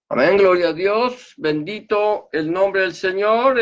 Amén, gloria a Dios, bendito el nombre del Señor.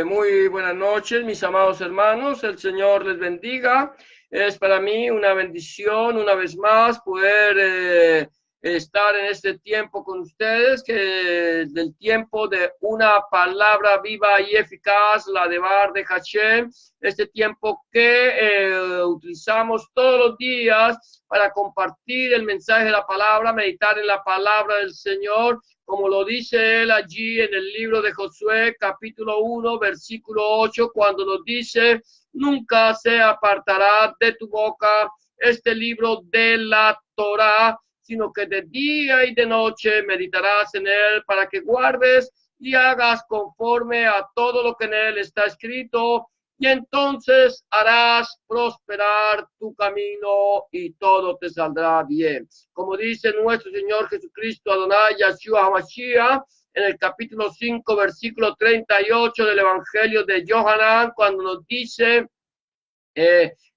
Muy buenas noches, mis amados hermanos, el Señor les bendiga. Es para mí una bendición una vez más poder estar en este tiempo con ustedes, que del tiempo de una palabra viva y eficaz, la de Bar de Hashem, este tiempo que utilizamos todos los días para compartir el mensaje de la palabra, meditar en la palabra del Señor, como lo dice él allí en el libro de Josué, capítulo 1, versículo 8, cuando nos dice: nunca se apartará de tu boca este libro de la Torá, sino que de día y de noche meditarás en él, para que guardes y hagas conforme a todo lo que en él está escrito, y entonces harás prosperar tu camino y todo te saldrá bien. Como dice nuestro Señor Jesucristo, Adonai Yahshua HaMashiach, en el capítulo 5, versículo 38 del Evangelio de Yohanan, cuando nos dice: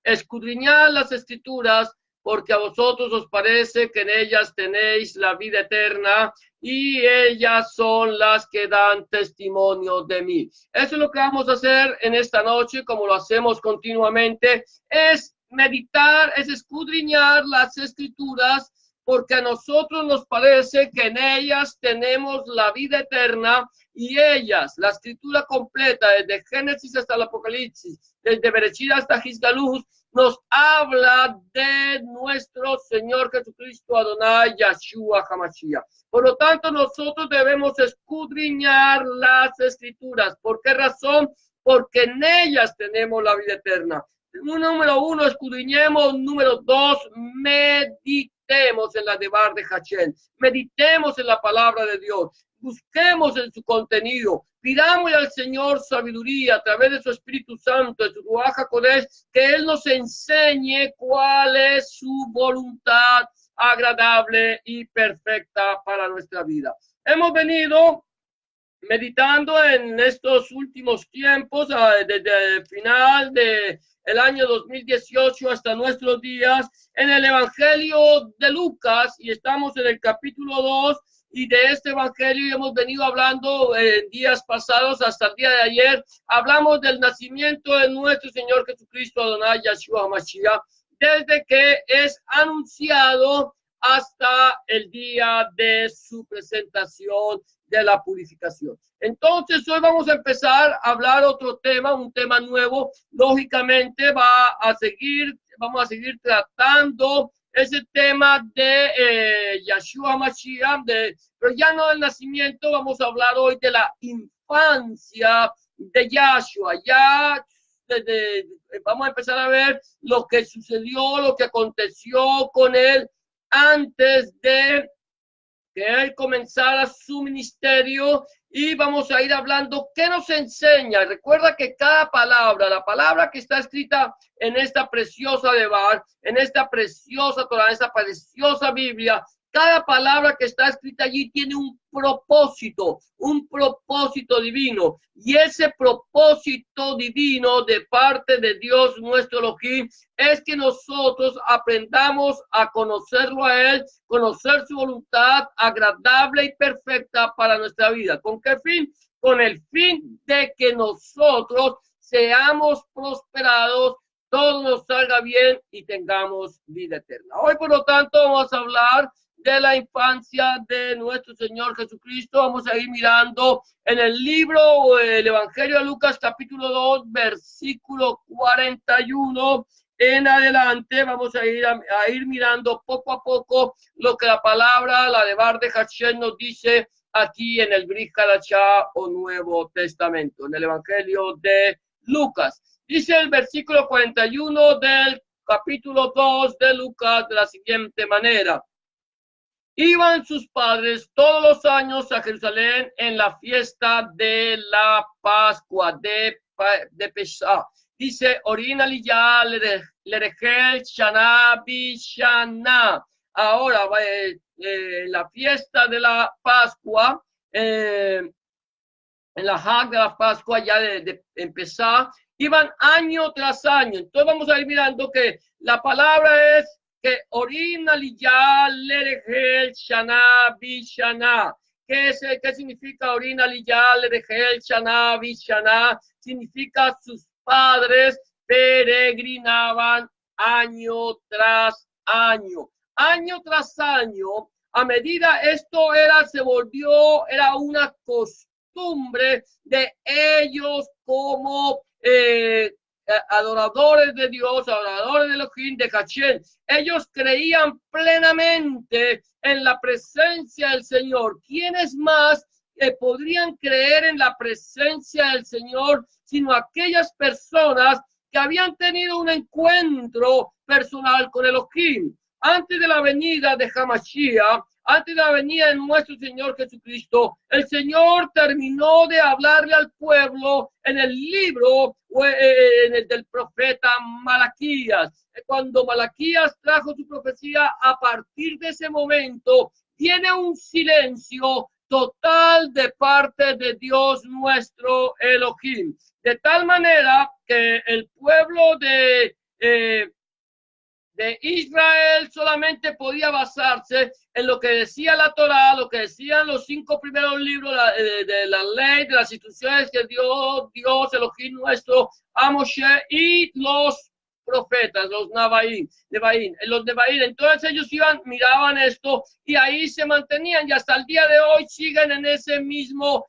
escudriñad las escrituras, porque a vosotros os parece que en ellas tenéis la vida eterna, y ellas son las que dan testimonio de mí. Eso es lo que vamos a hacer en esta noche, como lo hacemos continuamente, es meditar, es escudriñar las escrituras, porque a nosotros nos parece que en ellas tenemos la vida eterna, y ellas, la escritura completa, desde Génesis hasta el Apocalipsis, desde Bereshit hasta Gisgaluz, nos habla de nuestro Señor Jesucristo, Adonai Yahshua HaMashiach. Por lo tanto, nosotros debemos escudriñar las escrituras. ¿Por qué razón? Porque en ellas tenemos la vida eterna. Número uno, escudriñemos. Número dos, meditemos en la debar de Hashem. Meditemos en la palabra de Dios. Busquemos en su contenido. Pidamos al Señor sabiduría a través de su Espíritu Santo, de su Ruach HaKodesh, que Él nos enseñe cuál es su voluntad agradable y perfecta para nuestra vida. Hemos venido meditando en estos últimos tiempos, desde el final del año 2018 hasta nuestros días, en el Evangelio de Lucas, y estamos en el capítulo 2, y de este evangelio hemos venido hablando en días pasados hasta el día de ayer. Hablamos del nacimiento de nuestro Señor Jesucristo, Adonai Yahshua HaMashiach, desde que es anunciado hasta el día de su presentación de la purificación. Entonces hoy vamos a empezar a hablar otro tema, un tema nuevo. Lógicamente vamos a seguir tratando ese tema de Yahshua Mashiach, pero ya no del nacimiento. Vamos a hablar hoy de la infancia de Yahshua. Vamos a empezar a ver lo que sucedió, lo que aconteció con él antes de que él comenzara su ministerio, y vamos a ir hablando qué nos enseña. Recuerda que cada palabra, la palabra que está escrita en esta preciosa Debar, en esta preciosa Torah, en esta preciosa Biblia, cada palabra que está escrita allí tiene un propósito divino. Y ese propósito divino de parte de Dios nuestro Elohim es que nosotros aprendamos a conocerlo a Él, conocer su voluntad agradable y perfecta para nuestra vida. ¿Con qué fin? Con el fin de que nosotros seamos prosperados, todo nos salga bien y tengamos vida eterna. Hoy, por lo tanto, vamos a hablar de la infancia de nuestro Señor Jesucristo. Vamos a ir mirando en el libro, el Evangelio de Lucas, capítulo 2, versículo 41 en adelante. Vamos a ir mirando poco a poco lo que la palabra, la de Bar de Hashem, nos dice aquí en el Brit Hadashah o Nuevo Testamento, en el Evangelio de Lucas. Dice el versículo 41 del capítulo 2 de Lucas de la siguiente manera: iban sus padres todos los años a Jerusalén en la fiesta de la Pascua de Pesach. Dice: Orina Liyah Lerejel Shana Bishana. Ahora, la fiesta de la Pascua, en la Hag de la Pascua, ya de empezar, iban año tras año. Entonces vamos a ir mirando que la palabra es que Orim Aliyah Lerejel Shana Bishana. ¿Qué significa Orina, Liyal, Regel, Shaná, Vishaná? Significa sus padres peregrinaban año tras año. Año tras año, a medida esto era una costumbre de ellos como adoradores de Dios, adoradores de Elohim, de Hashem. Ellos creían plenamente en la presencia del Señor. ¿Quiénes más podrían creer en la presencia del Señor sino aquellas personas que habían tenido un encuentro personal con Elohim? Antes de la venida de Hamashiach, antes de la venida de nuestro Señor Jesucristo, el Señor terminó de hablarle al pueblo en el libro del profeta Malaquías. Cuando Malaquías trajo su profecía, a partir de ese momento tiene un silencio total de parte de Dios nuestro Elohim. De tal manera que el pueblo de Israel solamente podía basarse en lo que decía la Torá, lo que decían los 5 primeros libros de la ley, de las instrucciones que dio Dios, Elohim nuestro, a Moshe, y los profetas, los Nebaín. Entonces ellos miraban esto y ahí se mantenían, y hasta el día de hoy siguen en ese mismo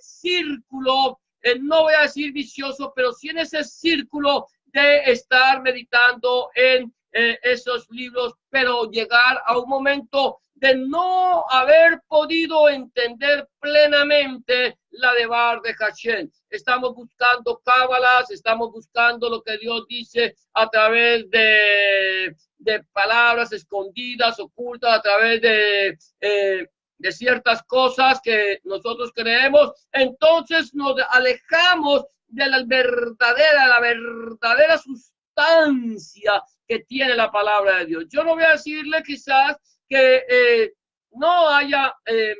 círculo, no voy a decir vicioso, pero sí en ese círculo de estar meditando en esos libros, pero llegar a un momento de no haber podido entender plenamente la devar de Hashem. Estamos buscando cábalas, estamos buscando lo que Dios dice a través de palabras escondidas, ocultas, a través de ciertas cosas que nosotros creemos. Entonces nos alejamos de la verdadera sustancia que tiene la palabra de Dios. Yo no voy a decirle quizás que no haya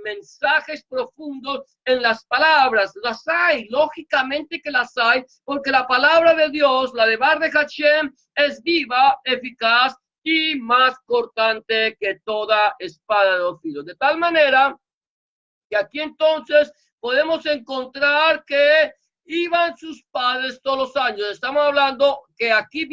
mensajes profundos en las palabras. Las hay, lógicamente que las hay, porque la palabra de Dios, la de Bar de Hashem, es viva, eficaz y más cortante que toda espada de dos filos. De tal manera que aquí entonces podemos encontrar que iban sus padres todos los años. Estamos hablando que aquí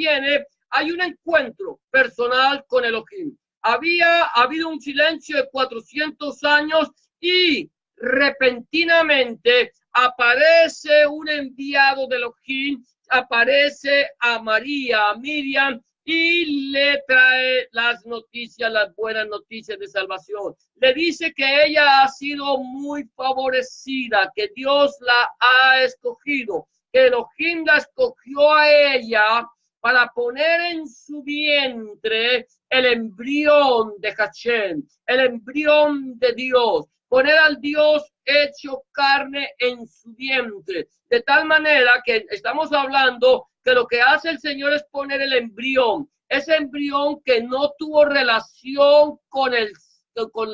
hay un encuentro personal con Elohim. Había habido un silencio de 400 años y repentinamente aparece un enviado de Elohim, aparece a María, a Miriam, y le trae las noticias, las buenas noticias de salvación. Le dice que ella ha sido muy favorecida, que Dios la ha escogido, que Elohim la escogió a ella para poner en su vientre el embrión de Hashem, el embrión de Dios, poner al Dios hecho carne en su vientre, de tal manera que estamos hablando que lo que hace el Señor es poner el embrión, ese embrión que no tuvo relación con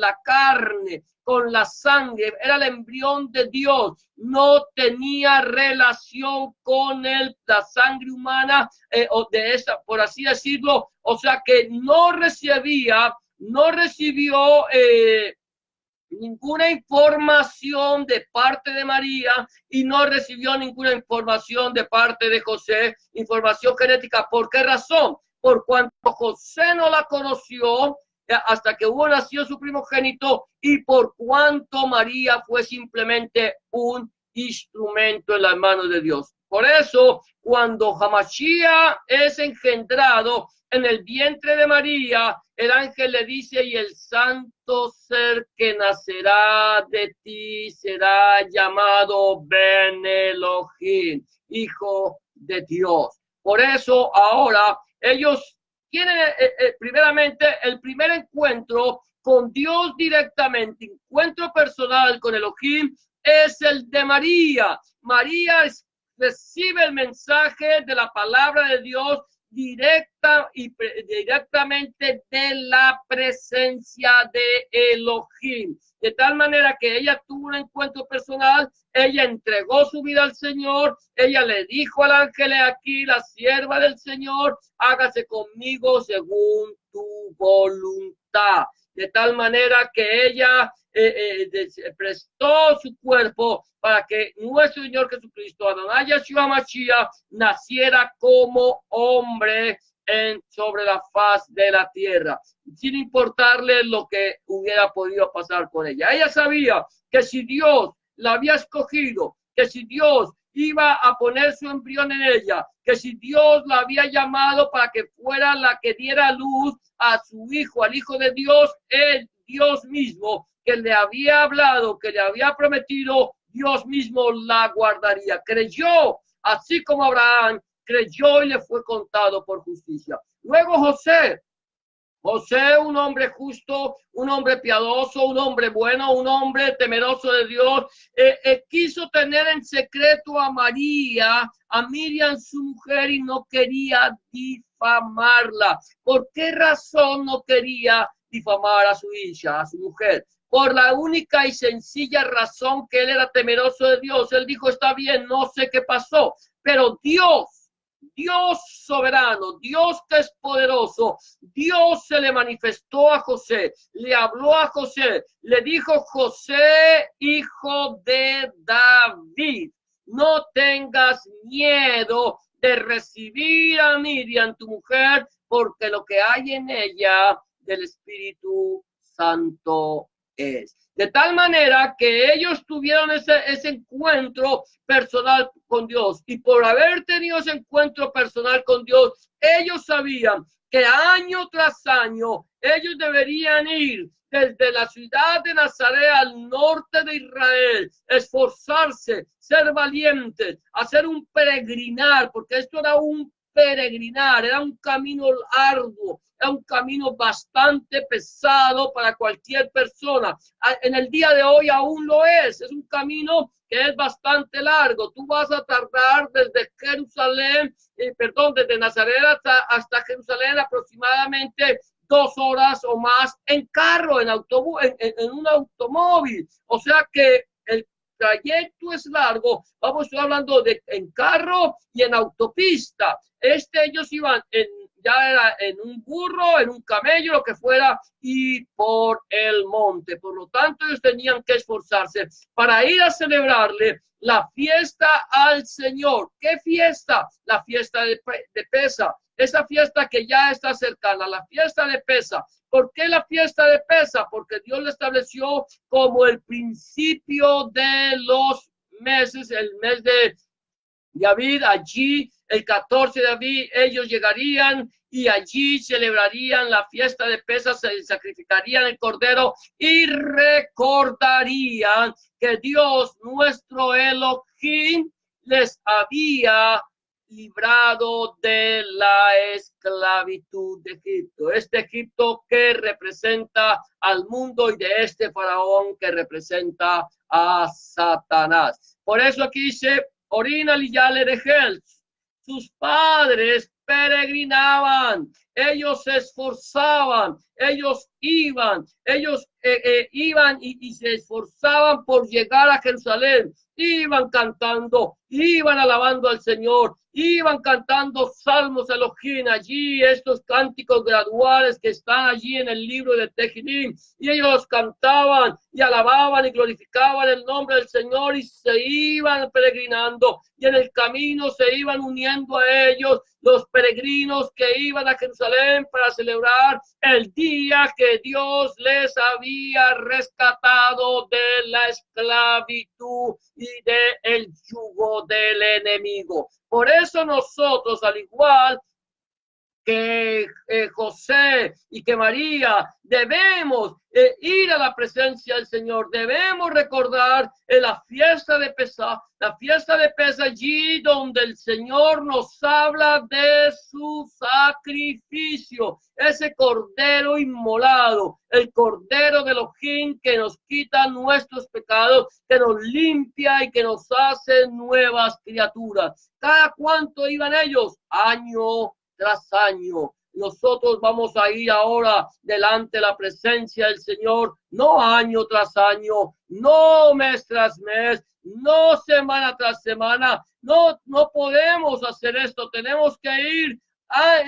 la carne, con la sangre, era el embrión de Dios, no tenía relación con la sangre humana, o de esa, por así decirlo, o sea que no recibió ninguna información de parte de María y no recibió ninguna información de parte de José, información genética. ¿Por qué razón? Por cuanto José no la conoció hasta que hubo nacido su primogénito y por cuanto María fue simplemente un instrumento en las manos de Dios. Por eso, cuando Hamashiach es engendrado en el vientre de María, el ángel le dice, y el santo ser que nacerá de ti será llamado Ben Elohim, hijo de Dios. Por eso ahora ellos tienen primeramente el primer encuentro con Dios directamente, encuentro personal con Elohim, es el de María. María recibe el mensaje de la palabra de Dios directamente de la presencia de Elohim. De tal manera que ella tuvo un encuentro personal, ella entregó su vida al Señor, ella le dijo al ángel, aquí la sierva del Señor, hágase conmigo según tu voluntad. de tal manera que ella prestó su cuerpo para que nuestro Señor Jesucristo, Adonai Yeshua Mashiach, naciera como hombre sobre la faz de la tierra, sin importarle lo que hubiera podido pasar con ella. Ella sabía que si Dios la había escogido, que si Dios iba a poner su embrión en ella, que si Dios la había llamado para que fuera la que diera luz a su hijo, al Hijo de Dios, el Dios mismo, que le había hablado, que le había prometido, Dios mismo la guardaría. Creyó, así como Abraham creyó y le fue contado por justicia. Luego José, un hombre justo, un hombre piadoso, un hombre bueno, un hombre temeroso de Dios, quiso tener en secreto a María, a Miriam su mujer, y no quería difamarla. ¿Por qué razón no quería difamar a su hija, a su mujer? Por la única y sencilla razón que él era temeroso de Dios. Él dijo, está bien, no sé qué pasó, pero Dios soberano, Dios que es poderoso, Dios se le manifestó a José, le habló a José, le dijo, José, hijo de David, no tengas miedo de recibir a Miriam, tu mujer, porque lo que hay en ella del Espíritu Santo es. De tal manera que ellos tuvieron ese encuentro personal con Dios. Y por haber tenido ese encuentro personal con Dios, ellos sabían que año tras año ellos deberían ir desde la ciudad de Nazaret al norte de Israel, esforzarse, ser valientes, hacer un peregrinar, porque esto era un peregrinar, era un camino arduo, era un camino bastante pesado para cualquier persona. En el día de hoy aún lo es un camino que es bastante largo. Tú vas a tardar desde Jerusalén, desde Nazaret hasta Jerusalén aproximadamente 2 horas o más en carro, en autobús, en un automóvil. O sea que el trayecto es largo. Vamos a estar hablando de en carro y en autopista. Ellos iban ya era en un burro, en un camello, lo que fuera, y por el monte. Por lo tanto, ellos tenían que esforzarse para ir a celebrarle la fiesta al Señor. ¿Qué fiesta? La fiesta de Pesa. Esa fiesta que ya está cercana, la fiesta de Pesa. ¿Por qué la fiesta de Pesa? Porque Dios la estableció como el principio de los meses, el mes de David. Allí, el 14 de David, ellos llegarían y allí celebrarían la fiesta de Pesa, se sacrificarían el cordero y recordarían que Dios, nuestro Elohim, les había librado de la esclavitud de Egipto. Este Egipto que representa al mundo y de este faraón que representa a Satanás. Por eso aquí dice, Orina Liyale de Gel, sus padres peregrinaban, ellos se esforzaban, ellos iban y se esforzaban por llegar a Jerusalén, iban cantando, iban alabando al Señor, iban cantando salmos Elohim allí, estos cánticos graduales que están allí en el libro de Tehilim, y ellos cantaban y alababan y glorificaban el nombre del Señor y se iban peregrinando, y en el camino se iban uniendo a ellos los peregrinos que iban a Jerusalén para celebrar el día que Dios les había rescatado de la esclavitud y del yugo del enemigo. Por eso nosotros, al igual que José y que María, debemos ir a la presencia del Señor, debemos recordar la fiesta de Pesaj, allí donde el Señor nos habla de su sacrificio, ese cordero inmolado, el cordero de Elohim que nos quita nuestros pecados, que nos limpia y que nos hace nuevas criaturas. ¿Cada cuánto iban ellos? Año tras año. Nosotros vamos a ir ahora delante de la presencia del Señor, no año tras año, no mes tras mes, no semana tras semana. No podemos hacer esto. Tenemos que ir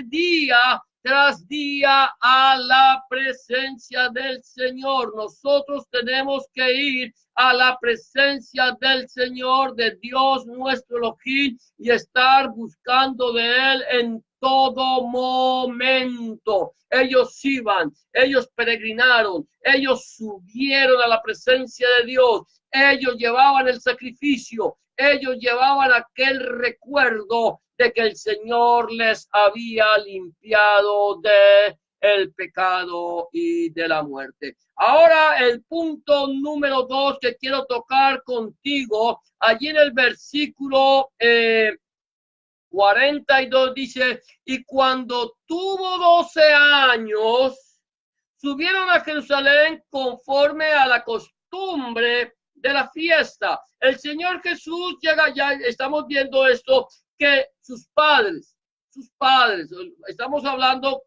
día tras día a la presencia del Señor. Nosotros tenemos que ir a la presencia del Señor, de Dios nuestro Elohim, y estar buscando de Él en todo momento. Ellos iban, ellos peregrinaron, ellos subieron a la presencia de Dios, ellos llevaban el sacrificio, ellos llevaban aquel recuerdo de que el Señor les había limpiado de el pecado y de la muerte. Ahora el punto número 2 que quiero tocar contigo, allí en el versículo 42 dice, y cuando tuvo 12 años, subieron a Jerusalén conforme a la costumbre de la fiesta. El Señor Jesús llega, ya estamos viendo esto, que sus padres, estamos hablando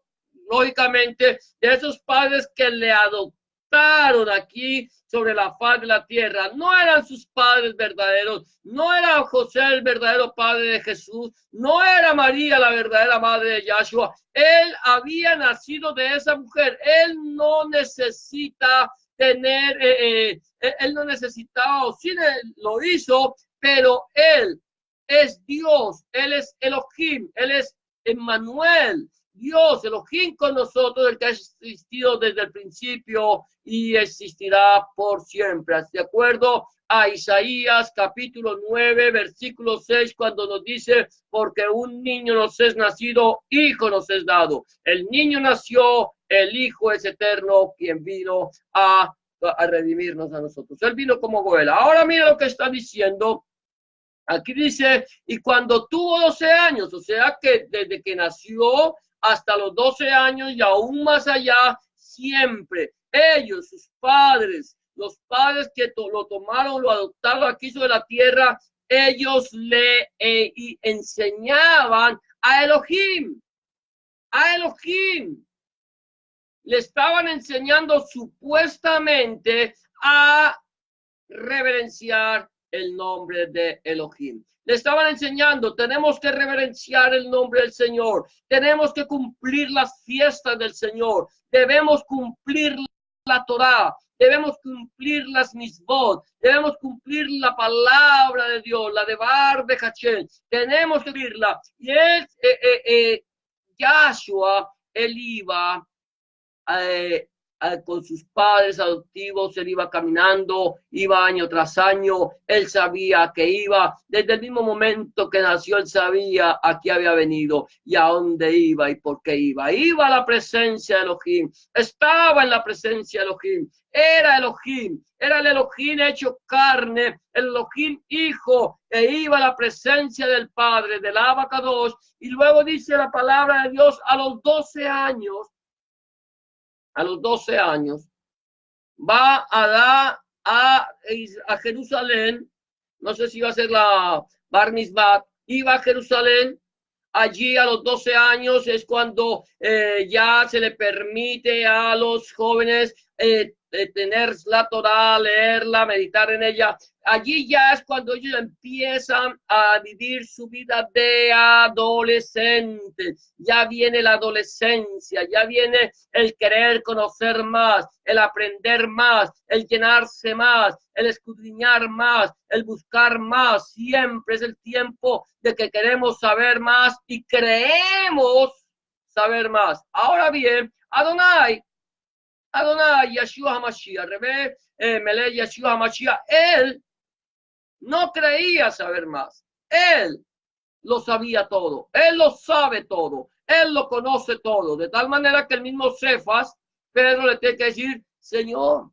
lógicamente de esos padres que le adoptaron aquí sobre la faz de la tierra. No eran sus padres verdaderos, no era José el verdadero padre de Jesús, no era María la verdadera madre de Yahshua. Él había nacido de esa mujer. Él no necesita tener, él no necesitaba, o sí lo hizo, pero él es Dios, él es Elohim, él es Emmanuel, Dios, Elohim con nosotros, el que ha existido desde el principio y existirá por siempre. De acuerdo a Isaías capítulo 9, versículo 6, cuando nos dice, porque un niño nos es nacido, hijo nos es dado. El niño nació, el hijo es eterno, quien vino a redimirnos a nosotros. Él vino como Goel. Ahora mira lo que está diciendo. Aquí dice, y cuando tuvo 12 años, o sea que desde que nació hasta los 12 años y aún más allá, siempre ellos, sus padres, los padres que lo tomaron, lo adoptaron aquí sobre la tierra, ellos le enseñaban a Elohim, le estaban enseñando supuestamente a reverenciar el nombre de Elohim. Le estaban enseñando, tenemos que reverenciar el nombre del Señor, tenemos que cumplir las fiestas del Señor, debemos cumplir la Torá, debemos cumplir las misbot, debemos cumplir la palabra de Dios, la de Bar de Hachel, tenemos que cumplirla. Y es Yahshua, él iba con sus padres adoptivos, él iba caminando, iba año tras año, él sabía que iba, desde el mismo momento que nació, él sabía a qué había venido y a dónde iba y por qué iba. Iba a la presencia de Elohim, estaba en la presencia de Elohim, era Elohim, era el Elohim hecho carne, el Elohim hijo, e iba a la presencia del Padre, del Abacados, y luego dice la palabra de Dios, a los 12 años, va a dar a Jerusalén, no sé si va a ser la Bar Mitzvah, iba a Jerusalén. Allí a los 12 años es cuando ya se le permite a los jóvenes tener la Torá, leerla, meditar en ella. Allí ya es cuando ellos empiezan a vivir su vida de adolescentes. Ya viene la adolescencia, ya viene el querer conocer más, el aprender más, el llenarse más, el escudriñar más, el buscar más. Siempre es el tiempo de que queremos saber más y creemos saber más. Ahora bien, Adonai, Yeshua HaMashiach, Rebbe Melech Yeshua HaMashiach, él no creía saber más. Él lo sabía todo. Él lo sabe todo. Él lo conoce todo. De tal manera que el mismo Cefas, Pedro le tiene que decir, Señor,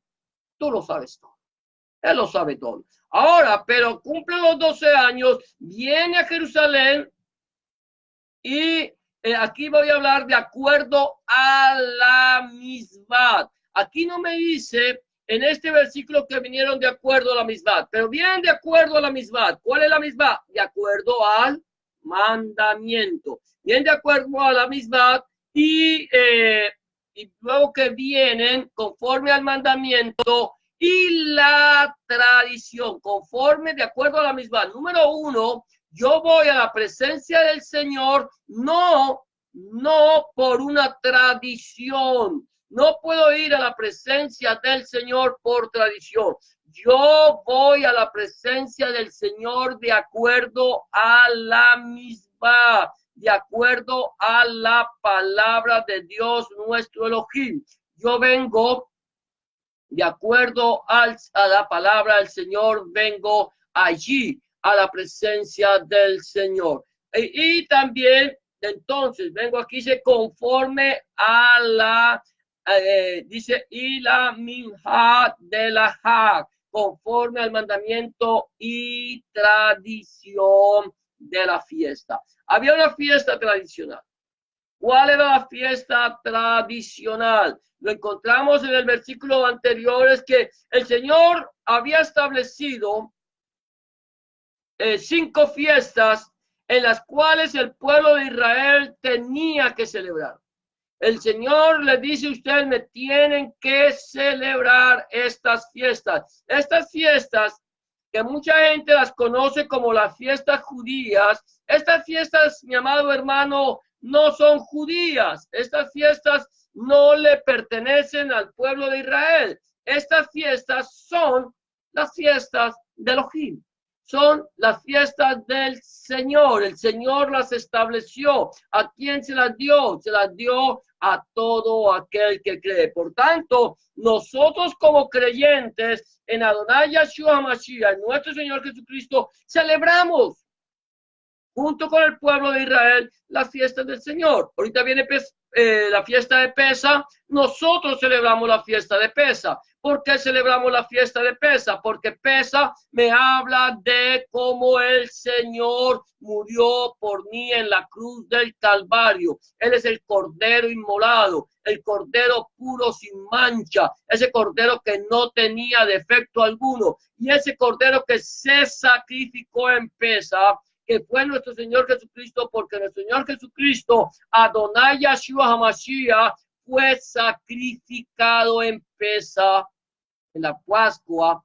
tú lo sabes todo. Él lo sabe todo. Ahora, pero cumple los 12 años, viene a Jerusalén y aquí voy a hablar de acuerdo a la misbah. Aquí no me dice en este versículo que vinieron de acuerdo a la misbah, pero vienen de acuerdo a la misbah. ¿Cuál es la misbah? De acuerdo al mandamiento. Vienen de acuerdo a la misbah y luego que vienen conforme al mandamiento y la tradición, conforme de acuerdo a la misbah. Número 1, yo voy a la presencia del Señor, no no por una tradición. No puedo ir a la presencia del Señor por tradición. Yo voy a la presencia del Señor de acuerdo a la misma, de acuerdo a la palabra de Dios nuestro Elohim. Yo vengo de acuerdo a la palabra del Señor, vengo allí a la presencia del Señor. Y también, entonces, vengo aquí, dice, conforme a la, dice, y la minja de la Hag, conforme al mandamiento y tradición de la fiesta. Había una fiesta tradicional. ¿Cuál era la fiesta tradicional? Lo encontramos en el versículo anterior, es que el Señor había establecido 5 fiestas en las cuales el pueblo de Israel tenía que celebrar. El Señor le dice a ustedes, me tienen que celebrar estas fiestas. Estas fiestas que mucha gente las conoce como las fiestas judías. Estas fiestas, mi amado hermano, no son judías. Estas fiestas no le pertenecen al pueblo de Israel. Estas fiestas son las fiestas de Elohim. Son las fiestas del Señor. El Señor las estableció. ¿A quién se las dio? Se las dio a todo aquel que cree. Por tanto, nosotros como creyentes en Adonai Yeshua HaMashiach, nuestro Señor Jesucristo, celebramos junto con el pueblo de Israel las fiestas del Señor. Ahorita viene la fiesta de Pesa. Nosotros celebramos la fiesta de Pesa. ¿Por qué celebramos la fiesta de Pesa? Porque Pesa me habla de cómo el Señor murió por mí en la cruz del Calvario. Él es el Cordero inmolado, el Cordero puro sin mancha, ese Cordero que no tenía defecto alguno, y ese Cordero que se sacrificó en Pesa, que fue nuestro Señor Jesucristo, porque nuestro Señor Jesucristo, Adonai Yeshua HaMashiach, fue sacrificado en Pesa, en la Pascua.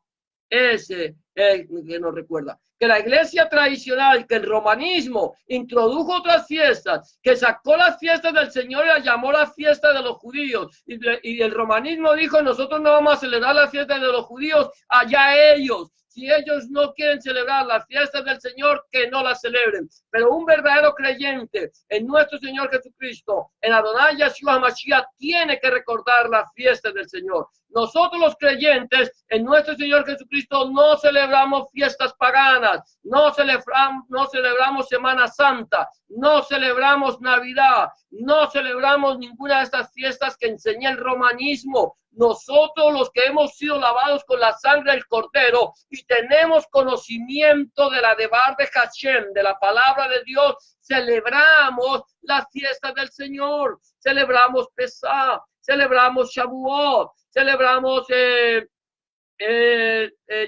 Ese es el que nos recuerda que la iglesia tradicional, que el romanismo introdujo otras fiestas, que sacó las fiestas del Señor y las llamó las fiestas de los judíos, y el romanismo dijo, nosotros no vamos a celebrar las fiestas de los judíos, allá ellos. Si ellos no quieren celebrar las fiestas del Señor, que no las celebren. Pero un verdadero creyente en nuestro Señor Jesucristo, en Adonai Yeshua HaMashiach, tiene que recordar las fiestas del Señor. Nosotros los creyentes en nuestro Señor Jesucristo no celebramos fiestas paganas, no celebramos Semana Santa, no celebramos Navidad, no celebramos ninguna de estas fiestas que enseña el romanismo. Nosotros, los que hemos sido lavados con la sangre del Cordero y tenemos conocimiento de la Debar de Hashem, de la palabra de Dios, celebramos las fiestas del Señor, celebramos Pesach, celebramos Shavuot, celebramos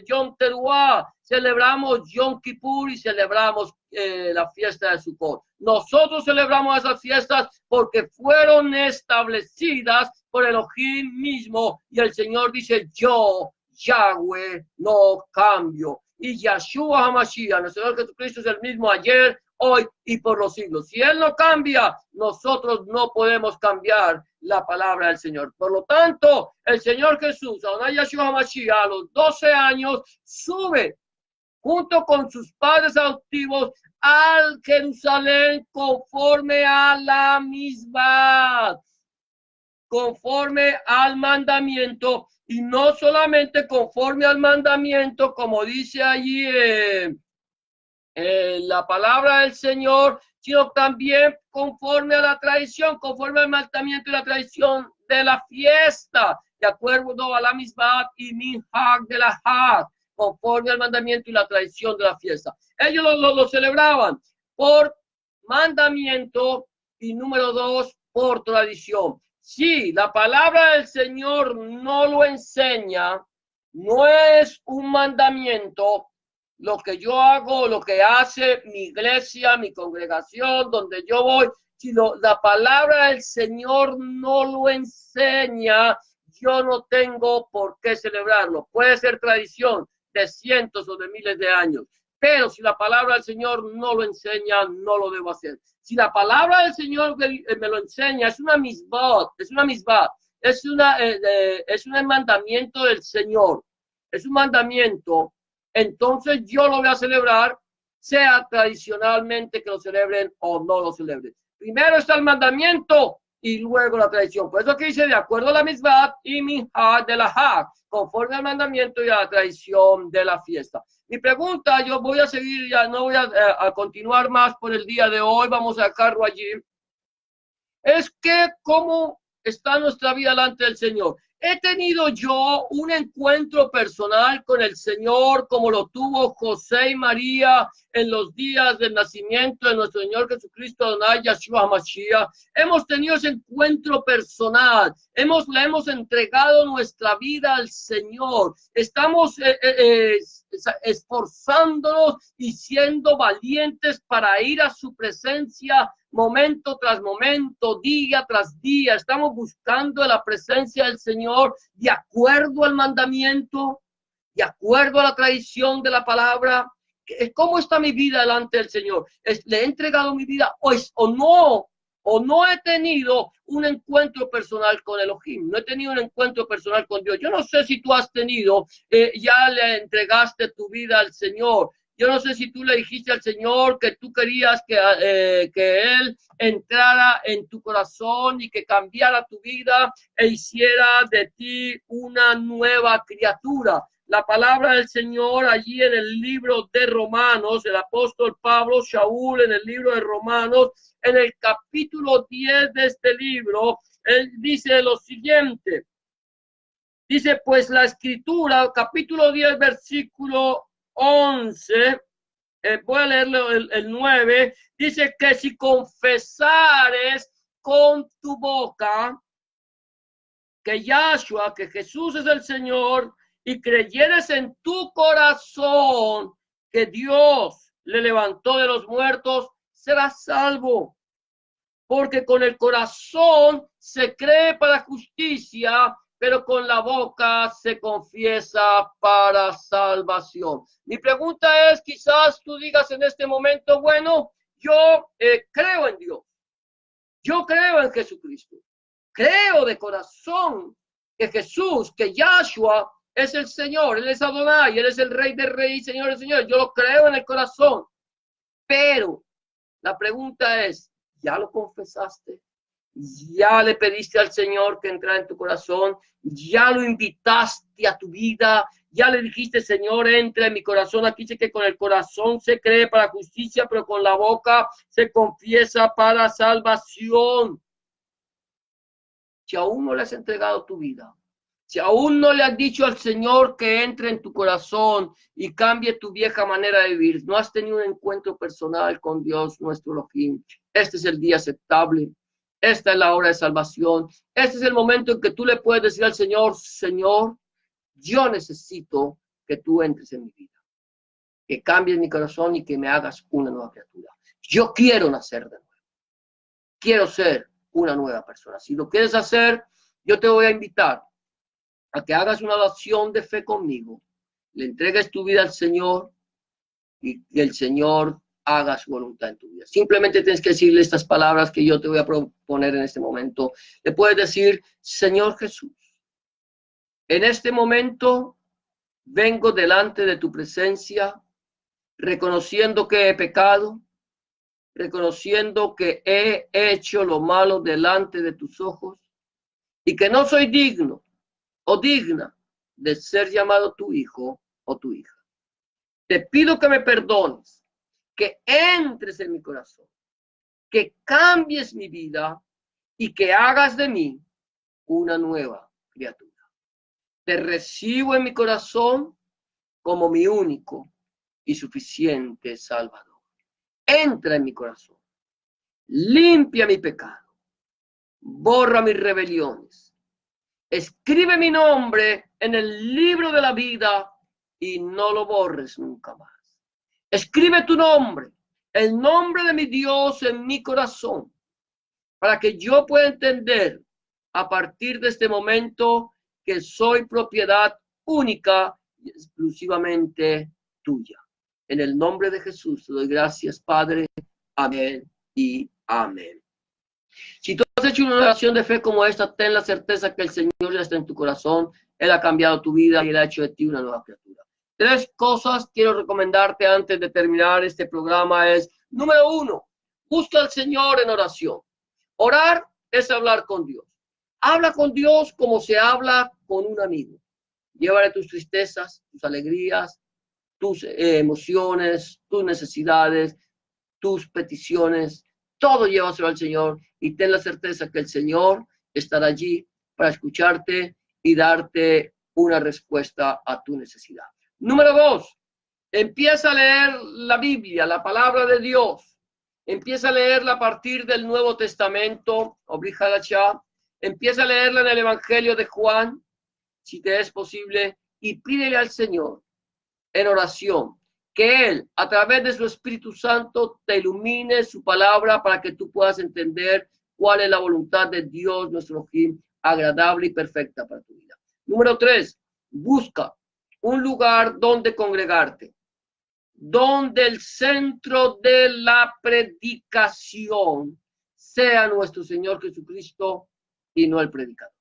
Yom Teruah, celebramos Yom Kippur y celebramos la fiesta de Sukkot. Nosotros celebramos esas fiestas porque fueron establecidas por Elohim mismo, y el Señor dice, yo, Yahweh, no cambio. Y Yeshua HaMashiach, nuestro Señor Jesucristo, es el mismo ayer, hoy y por los siglos. Si Él no cambia, nosotros no podemos cambiar la palabra del Señor. Por lo tanto, el Señor Jesús, Adonai Yeshua HaMashiach, a los 12 años, sube junto con sus padres adoptivos al Jerusalén conforme a la misma, conforme al mandamiento, y no solamente conforme al mandamiento, como dice allí la palabra del Señor, sino también conforme a la tradición, conforme al mandamiento y la tradición de la fiesta, de acuerdo a la misma y minhag de la Hag, conforme al mandamiento y la tradición de la fiesta. Ellos lo celebraban por mandamiento y número 2, por tradición. Si la palabra del Señor no lo enseña, no es un mandamiento, lo que yo hago, lo que hace mi iglesia, mi congregación, donde yo voy, si la palabra del Señor no lo enseña, yo no tengo por qué celebrarlo. Puede ser tradición de cientos o de miles de años, Pero si la palabra del Señor no lo enseña, no lo debo hacer. Si la palabra del Señor me lo enseña, es una misbah, es un mandamiento del Señor, es un mandamiento, entonces yo lo voy a celebrar, sea tradicionalmente que lo celebren o no lo celebren. Primero está el mandamiento y luego la tradición. Por eso que dice, de acuerdo a la misbah y minhag de la hag, conforme al mandamiento y a la tradición de la fiesta. Mi pregunta, yo voy a seguir, ya no voy a continuar más por el día de hoy, vamos a dejarlo allí, es que cómo está nuestra vida delante del Señor. He tenido yo un encuentro personal con el Señor como lo tuvo José y María en los días del nacimiento de nuestro Señor Jesucristo, Adonai Yahshua HaMashiach. Hemos tenido ese encuentro personal, le hemos entregado nuestra vida al Señor. Estamos esforzándonos y siendo valientes para ir a su presencia momento tras momento, día tras día. Estamos buscando la presencia del Señor de acuerdo al mandamiento, de acuerdo a la tradición de la palabra. ¿Cómo está mi vida delante del Señor? ¿Le he entregado mi vida o no he tenido un encuentro personal con Elohim? No he tenido un encuentro personal con Dios. Yo no sé si tú has tenido, ya le entregaste tu vida al Señor. Yo no sé si tú le dijiste al Señor que tú querías que Él entrara en tu corazón y que cambiara tu vida e hiciera de ti una nueva criatura. La palabra del Señor allí en el libro de Romanos, el apóstol Pablo Shaul en el libro de Romanos, en el capítulo 10 de este libro, él dice lo siguiente. Dice, pues la escritura, capítulo 10, versículo 11, voy a leerlo el 9, dice que si confesares con tu boca que Yahshua, que Jesús es el Señor, y creyeres en tu corazón que Dios le levantó de los muertos, serás salvo. Porque con el corazón se cree para justicia, pero con la boca se confiesa para salvación. Mi pregunta es, quizás tú digas en este momento, bueno, yo creo en Dios, yo creo en Jesucristo, creo de corazón que Jesús, que Yahshua es el Señor, Él es Adonai, Él es el Rey de Reyes, Señor de Señores, yo lo creo en el corazón, pero la pregunta es, ¿ya lo confesaste? ¿Ya le pediste al Señor que entrara en tu corazón? ¿Ya lo invitaste a tu vida? ¿Ya le dijiste, Señor, entra en mi corazón? Aquí dice que con el corazón se cree para justicia, pero con la boca se confiesa para salvación. Si aún no le has entregado tu vida, si aún no le has dicho al Señor que entre en tu corazón y cambie tu vieja manera de vivir, no has tenido un encuentro personal con Dios, nuestro Elohim, este es el día aceptable. Esta es la hora de salvación. Este es el momento en que tú le puedes decir al Señor, Señor, yo necesito que tú entres en mi vida, que cambies mi corazón y que me hagas una nueva criatura. Yo quiero nacer de nuevo. Quiero ser una nueva persona. Si lo quieres hacer, yo te voy a invitar a que hagas una oración de fe conmigo, le entregues tu vida al Señor y el Señor haga su voluntad en tu vida. Simplemente tienes que decirle estas palabras que yo te voy a proponer en este momento. Le puedes decir, Señor Jesús, en este momento vengo delante de tu presencia, reconociendo que he pecado, reconociendo que he hecho lo malo delante de tus ojos y que no soy digno o digna de ser llamado tu hijo o tu hija. Te pido que me perdones, que entres en mi corazón, que cambies mi vida y que hagas de mí una nueva criatura. Te recibo en mi corazón como mi único y suficiente Salvador. Entra en mi corazón, limpia mi pecado, borra mis rebeliones, escribe mi nombre en el libro de la vida y no lo borres nunca más. Escribe tu nombre, el nombre de mi Dios en mi corazón, para que yo pueda entender a partir de este momento que soy propiedad única y exclusivamente tuya. En el nombre de Jesús te doy gracias, Padre. Amén y amén. Si tú has hecho una oración de fe como esta, ten la certeza que el Señor ya está en tu corazón. Él ha cambiado tu vida y Él ha hecho de ti una nueva criatura. 3 cosas quiero recomendarte antes de terminar este programa es, número 1, busca al Señor en oración. Orar es hablar con Dios. Habla con Dios como se habla con un amigo. Llévale tus tristezas, tus alegrías, tus emociones, tus necesidades, tus peticiones, todo llévaselo al Señor y ten la certeza que el Señor estará allí para escucharte y darte una respuesta a tu necesidad. Número 2, empieza a leer la Biblia, la palabra de Dios. Empieza a leerla a partir del Nuevo Testamento, empieza a leerla en el Evangelio de Juan, si te es posible, y pídele al Señor en oración que Él, a través de su Espíritu Santo, te ilumine su palabra para que tú puedas entender cuál es la voluntad de Dios, nuestro fin, agradable y perfecta para tu vida. Número 3, busca un lugar donde congregarte, donde el centro de la predicación sea nuestro Señor Jesucristo y no el predicador.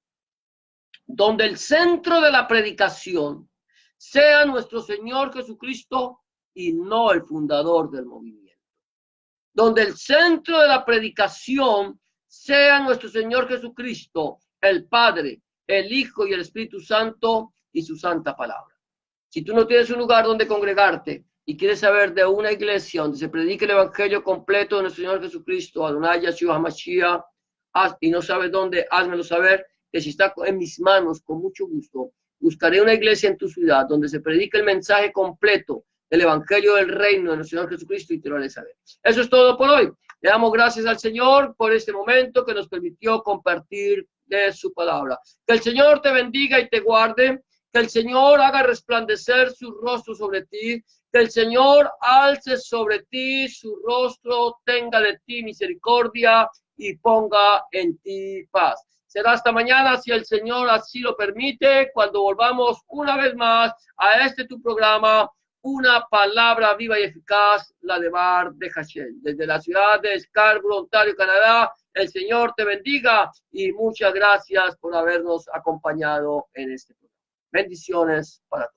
Donde el centro de la predicación sea nuestro Señor Jesucristo y no el fundador del movimiento. Donde el centro de la predicación sea nuestro Señor Jesucristo, el Padre, el Hijo y el Espíritu Santo y su santa palabra. Si tú no tienes un lugar donde congregarte y quieres saber de una iglesia donde se predique el evangelio completo de nuestro Señor Jesucristo, Adonai Yeshua HaMashiach, y no sabes dónde, házmelo saber, que si está en mis manos, con mucho gusto, buscaré una iglesia en tu ciudad donde se predique el mensaje completo del evangelio del reino de nuestro Señor Jesucristo y te lo haré saber. Eso es todo por hoy. Le damos gracias al Señor por este momento que nos permitió compartir de su palabra. Que el Señor te bendiga y te guarde. Que el Señor haga resplandecer su rostro sobre ti. Que el Señor alce sobre ti su rostro, tenga de ti misericordia y ponga en ti paz. Será hasta mañana, si el Señor así lo permite, cuando volvamos una vez más a este tu programa, una palabra viva y eficaz, la de Bar de Hashem. Desde la ciudad de Scarborough, Ontario, Canadá, el Señor te bendiga y muchas gracias por habernos acompañado en este programa. Bendiciones para todos.